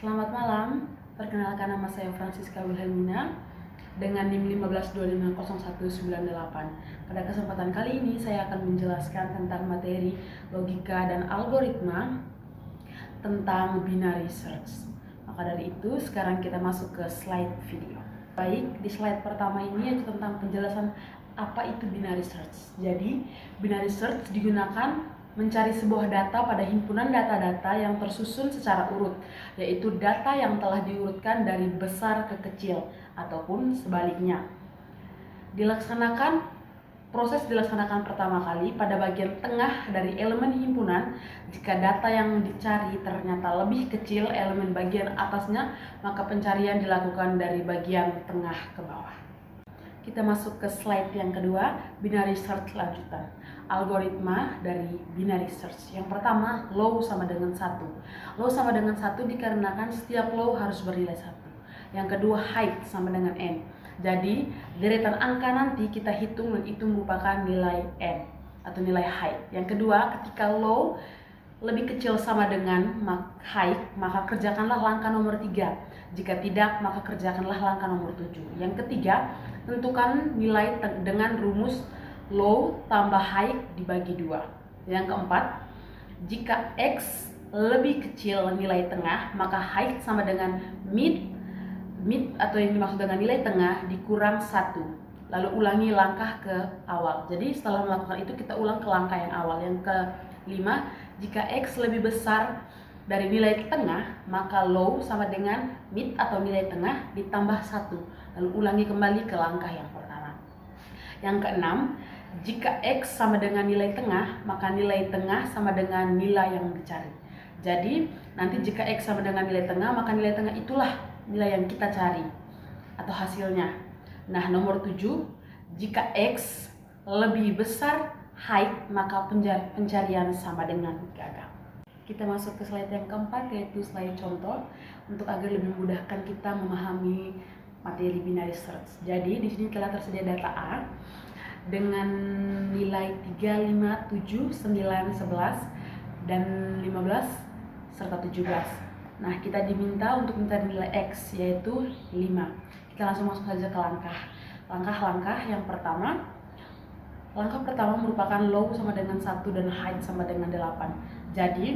Selamat malam, perkenalkan nama saya Francisca Wilhelmina dengan NIM 15250198. Pada kesempatan kali ini saya akan menjelaskan tentang materi logika dan algoritma tentang binary search. Maka dari itu sekarang kita masuk ke slide video. Baik, di slide pertama ini yaitu tentang penjelasan apa itu binary search. Jadi, binary search digunakan mencari sebuah data pada himpunan data-data yang tersusun secara urut, yaitu data yang telah diurutkan dari besar ke kecil, ataupun sebaliknya. Proses dilaksanakan pertama kali pada bagian tengah dari elemen himpunan. Jika data yang dicari ternyata lebih kecil elemen bagian atasnya, maka pencarian dilakukan dari bagian tengah ke bawah. Kita masuk ke slide yang kedua, binary search lanjutan. Algoritma dari binary search. Yang pertama, low sama dengan 1. Low sama dengan 1 dikarenakan setiap low harus bernilai 1. Yang kedua, height sama dengan n. Jadi, deretan angka nanti kita hitung dan itu merupakan nilai n atau nilai height. Yang kedua, ketika low lebih kecil sama dengan height, maka kerjakanlah langkah nomor 3. Jika tidak, maka kerjakanlah langkah nomor 7. Yang ketiga, tentukan nilai dengan rumus low tambah height dibagi 2. Yang keempat, jika x lebih kecil nilai tengah, maka height sama dengan mid atau yang dimaksud dengan nilai tengah dikurang 1. Lalu ulangi langkah ke awal. Jadi setelah melakukan itu kita ulang ke langkah yang awal. Yang kelima, jika x lebih besar dari nilai tengah, maka low sama dengan mid atau nilai tengah ditambah 1. Lalu ulangi kembali ke langkah yang pertama. Yang keenam, jika x sama dengan nilai tengah, maka nilai tengah sama dengan nilai yang dicari. Jadi nanti jika x sama dengan nilai tengah, maka nilai tengah itulah nilai yang kita cari atau hasilnya. Nah, nomor 7, jika x lebih besar height, maka pencarian sama dengan gagal. Kita masuk ke slide yang keempat, yaitu slide contoh untuk agar lebih memudahkan kita memahami materi binary search. Jadi di sini telah tersedia data A dengan nilai 3, 5, 7, 9, 11 dan 15 serta 17. Nah, kita diminta untuk mencari nilai x, yaitu 5. Kita langsung masuk saja ke langkah yang pertama. Langkah pertama merupakan low sama dengan 1 dan height sama dengan 8. Jadi,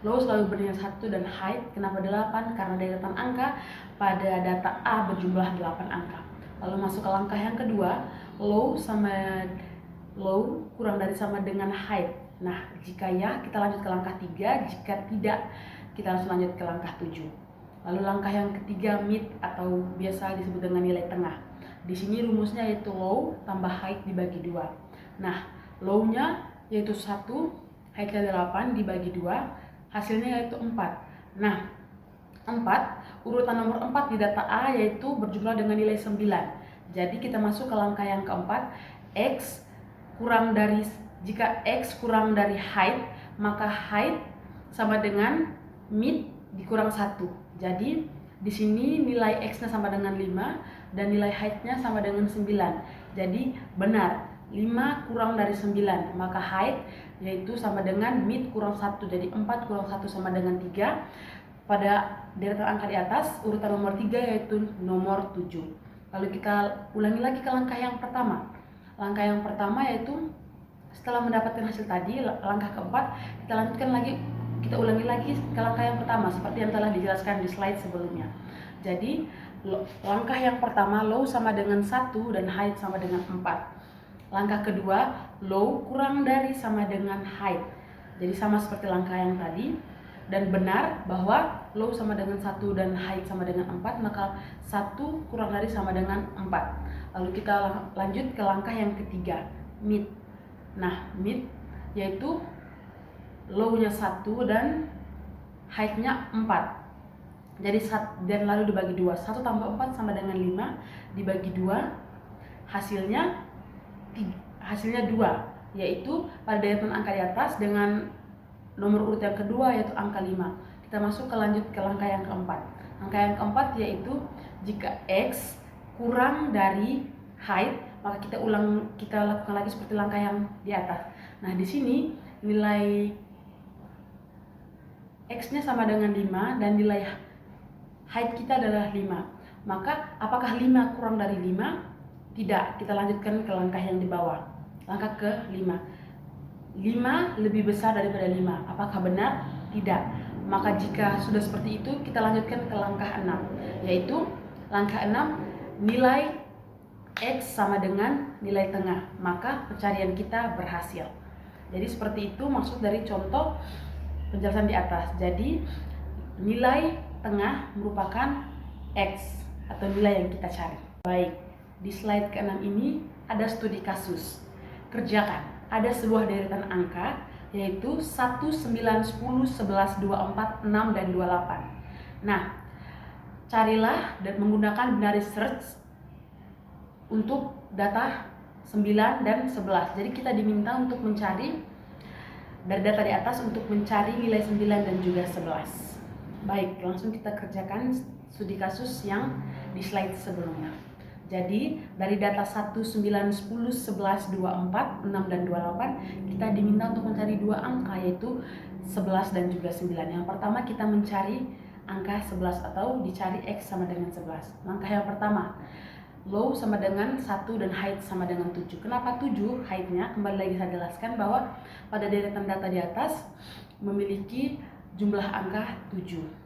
low selalu bernilai 1 dan height. Kenapa 8? Karena deretan angka pada data A berjumlah 8 angka. Lalu masuk ke langkah yang kedua, low kurang dari sama dengan height. Nah, jika ya, kita lanjut ke langkah 3. Jika tidak, kita langsung lanjut ke langkah 7. Lalu langkah yang ketiga, mid atau biasa disebut dengan nilai tengah. Di sini rumusnya yaitu low tambah height dibagi 2. Nah, low-nya yaitu 1, height-nya 8 dibagi 2, hasilnya yaitu 4. Nah, 4, urutan nomor 4 di data A yaitu berjumlah dengan nilai 9. Jadi kita masuk ke langkah yang keempat, jika x kurang dari height, maka height sama dengan mid dikurang 1. Jadi di sini nilai x-nya sama dengan 5 dan nilai height-nya sama dengan 9. Jadi benar, 5 kurang dari 9, maka height yaitu sama dengan mid kurang 1. Jadi 4 kurang 1 sama dengan 3. Pada deretan angka di atas, urutan nomor 3 yaitu nomor 7. Lalu kita ulangi lagi ke langkah yang pertama. Langkah yang pertama yaitu setelah mendapatkan hasil tadi, langkah keempat, kita ulangi lagi ke langkah yang pertama seperti yang telah dijelaskan di slide sebelumnya. Jadi langkah yang pertama, low sama dengan 1 dan height sama dengan 4. Langkah kedua, low kurang dari sama dengan height. Jadi sama seperti langkah yang tadi. Dan benar bahwa low sama dengan 1 dan height sama dengan 4, maka 1 kurang dari sama dengan 4. Lalu kita lanjut ke langkah yang ketiga, mid. Nah, mid yaitu low-nya 1 dan height-nya 4. Jadi dan lalu dibagi 2. 1 tambah 4 sama dengan 5 dibagi 2. Hasilnya 2, yaitu pada deretan angka di atas dengan nomor urut yang kedua yaitu angka 5. Kita masuk lanjut ke langkah yang keempat. Langkah yang keempat yaitu jika x kurang dari height, maka kita lakukan lagi seperti langkah yang di atas. Nah, di sini nilai X-nya sama dengan 5 dan nilai height kita adalah 5. Maka apakah 5 kurang dari 5? Tidak, kita lanjutkan ke langkah yang di bawah. Langkah ke 5. 5 lebih besar daripada 5. Apakah benar? Tidak. Maka jika sudah seperti itu, kita lanjutkan ke langkah 6. Yaitu langkah 6, nilai X sama dengan nilai tengah. Maka pencarian kita berhasil. Jadi seperti itu maksud dari contoh penjelasan di atas. Jadi nilai tengah merupakan X atau nilai yang kita cari. Baik, di slide ke-6 ini ada studi kasus. Kerjakan. Ada sebuah deretan angka yaitu 1, 9, 10, 11, 24, 6, dan 28. Nah, carilah dan menggunakan binary search untuk data 9 dan 11. Jadi kita diminta untuk mencari dari data di atas untuk mencari nilai 9 dan juga 11. Baik, langsung kita kerjakan studi kasus yang di slide sebelumnya. Jadi dari data 1, 9, 10, 11, 24, 6, dan 28 kita diminta untuk mencari dua angka yaitu 11 dan juga 9. Yang pertama kita mencari angka 11 atau dicari X sama dengan 11. Langkah yang pertama, low sama dengan 1 dan height sama dengan 7. Kenapa 7 height-nya? Kembali lagi saya jelaskan bahwa pada deretan data di atas memiliki jumlah angka 7.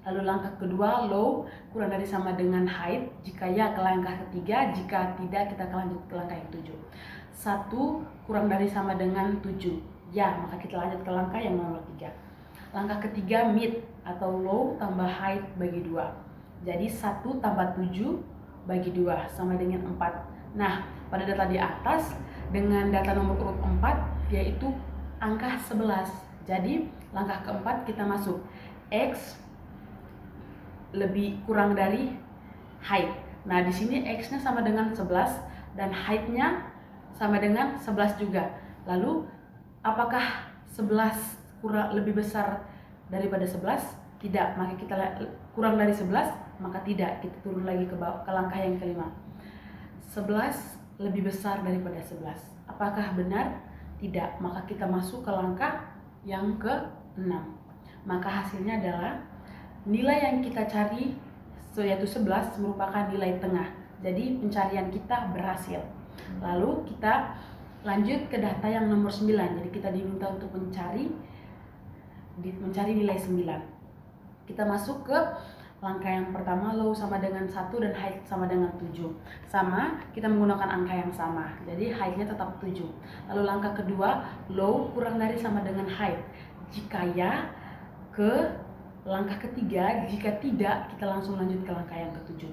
Lalu langkah kedua, low kurang dari sama dengan height. Jika ya ke langkah ketiga, jika tidak kita lanjut ke langkah yang 7. 1 kurang dari sama dengan 7. Ya, maka kita lanjut ke langkah yang nomor 3. Langkah ketiga, mid atau low tambah height bagi 2. Jadi 1 tambah 7 bagi 2 sama dengan 4. Nah, pada data di atas dengan data nomor urut 4 yaitu angka 11. Jadi langkah keempat kita masuk X lebih kurang dari height. Nah, di sini X-nya sama dengan 11 dan height-nya sama dengan 11 juga. Lalu apakah 11 kurang lebih besar daripada 11? Tidak, maka kita kurang dari 11, maka tidak. Kita turun lagi ke bawah, ke langkah yang kelima. 11 lebih besar daripada 11. Apakah benar? Tidak, maka kita masuk ke langkah yang ke-6. Maka hasilnya adalah nilai yang kita cari yaitu 11 merupakan nilai tengah. Jadi pencarian kita berhasil. Lalu kita lanjut ke data yang nomor 9. Jadi kita diminta untuk mencari nilai 9. Kita masuk ke langkah yang pertama, low sama dengan 1 dan height sama dengan 7. Sama, kita menggunakan angka yang sama. Jadi height-nya tetap 7. Lalu langkah kedua, low kurang dari sama dengan height. Jika ya, ke langkah ketiga. Jika tidak, kita langsung lanjut ke langkah yang ke-7.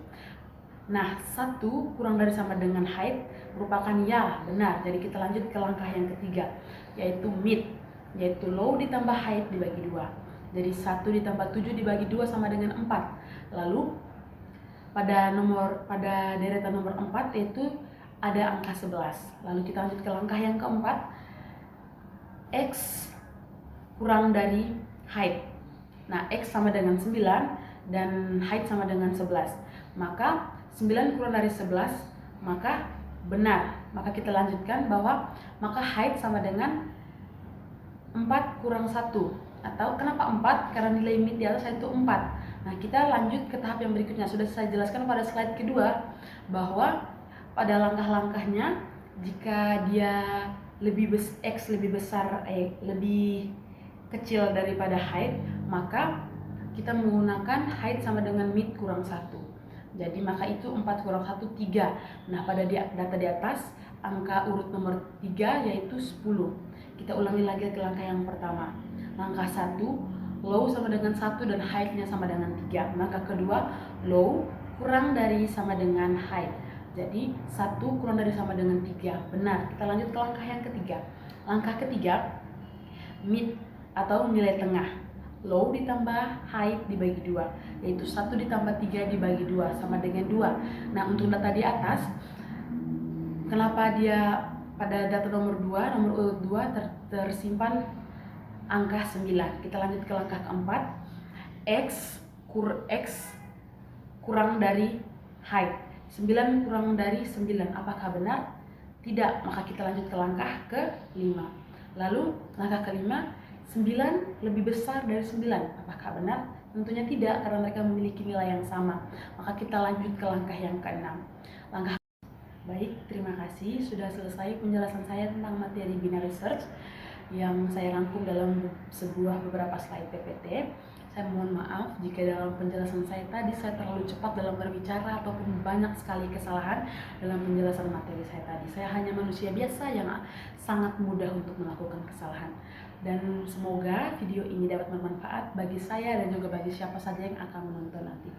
Nah, 1 kurang dari sama dengan height merupakan ya, benar. Jadi kita lanjut ke langkah yang ketiga, yaitu mid, yaitu low ditambah height dibagi 2. Jadi 1 ditambah 7 dibagi 2 sama dengan 4. Lalu pada deretan nomor 4 yaitu ada angka 11. Lalu kita lanjut ke langkah yang keempat, X kurang dari height. Nah, X sama dengan 9 dan height sama dengan 11. Maka 9 kurang dari 11, maka benar. Maka kita lanjutkan bahwa maka height sama dengan 4 kurang 1. Atau kenapa 4? Karena nilai mid di atas itu 4. Nah, kita lanjut ke tahap yang berikutnya. Sudah saya jelaskan pada slide kedua bahwa pada langkah-langkahnya jika dia X lebih besar, lebih kecil daripada height, maka kita menggunakan height sama dengan mid kurang 1. Jadi maka itu 4 kurang 1, 3. Nah, pada data di atas angka urut nomor 3 yaitu 10. Kita ulangi lagi ke langkah yang pertama. Langkah 1, low sama dengan 1 dan height-nya sama dengan 3. Maka kedua, low kurang dari sama dengan height. Jadi 1 kurang dari sama dengan 3. Benar. Kita lanjut ke langkah yang ketiga. Langkah ketiga, mid atau nilai tengah. Low ditambah height dibagi 2, yaitu 1 ditambah 3 dibagi 2 sama dengan 2. Nah, untuk data di atas, kenapa dia pada data nomor 2, nomor urut 2 tersimpan angka 9. Kita lanjut ke langkah keempat, X kurang dari height. 9 kurang dari 9, apakah benar? Tidak, maka kita lanjut ke langkah ke-5. Lalu langkah ke-5, 9 lebih besar dari 9. Apakah benar? Tentunya tidak, karena mereka memiliki nilai yang sama. Maka kita lanjut ke langkah yang keenam. Baik, terima kasih sudah selesai penjelasan saya tentang materi binary search yang saya rangkum dalam beberapa slide PPT. Saya mohon maaf jika dalam penjelasan saya tadi saya terlalu cepat dalam berbicara ataupun banyak sekali kesalahan dalam penjelasan materi saya tadi. Saya hanya manusia biasa yang sangat mudah untuk melakukan kesalahan. Dan semoga video ini dapat bermanfaat bagi saya dan juga bagi siapa saja yang akan menonton nanti.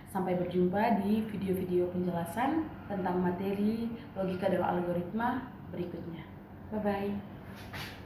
Sampai berjumpa di video-video penjelasan tentang materi logika dan algoritma berikutnya. Bye-bye.